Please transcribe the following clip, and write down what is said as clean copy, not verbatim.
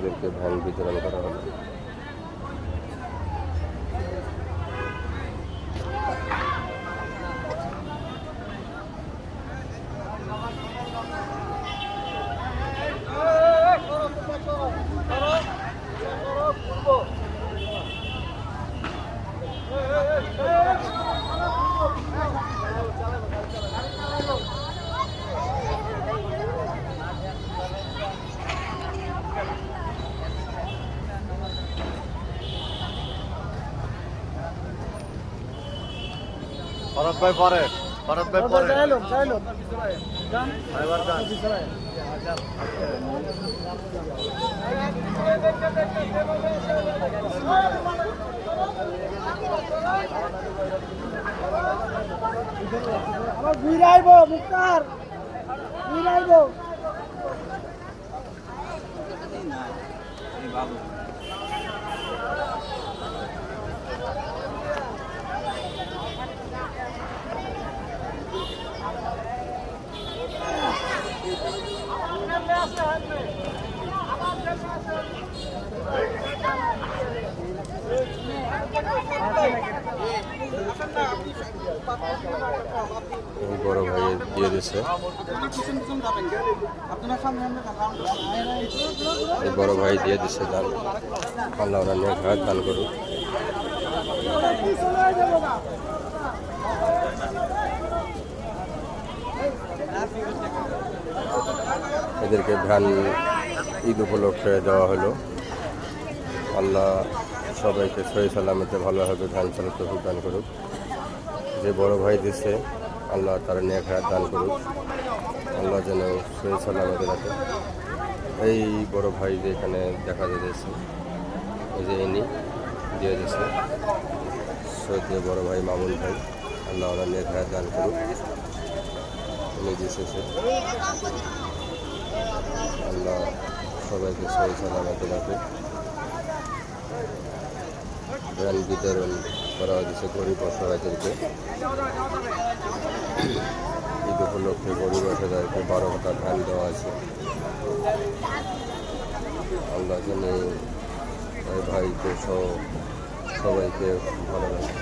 এদেরকে ভ্যান বিতরণ করা হলো। ভরত ভাই পরে, ভরত ভাই পরে। ঘুরাইব মুক্তার ঘুরাইব বড় ভাই দিয়ে দিচ্ছে, এই বড় ভাই দিয়ে দিচ্ছে দান। আল্লাহ ওনার নেক হায়াত দান করুক। এদেরকে ভ্যান ঈদ উপলক্ষে দেওয়া হলো। আল্লাহ সবাইকে সহি সালামতে ভালোভাবে ভ্যান চালাতে দান করুক। যে বড় ভাই দিচ্ছে আল্লাহ তার নেক হায়াত দান করুক। আল্লাহ যেন সহি সালামতে রাখে। এই বড় ভাই যে এখানে দেখা যাচ্ছে, এই যে ইনি দিয়ে দিচ্ছে সৈয়দ বড় ভাই মামুন ভাই, আল্লাহ ওনার নেক হায়াত দান করুক। উনি দিতেছে, আল্লাহ সবাইকে সহি সালামতে রাখুক। ভ্যান বিতরণ করা হয়েছে গরিব অসহায়দেরকে। ঈদ উপলক্ষে গরিব অসহায়দেরকে 12টা ভ্যান দেওয়া আছে। আল্লাহ যেন ওই ভাইকে সহ সবাইকে ভালো রাখে।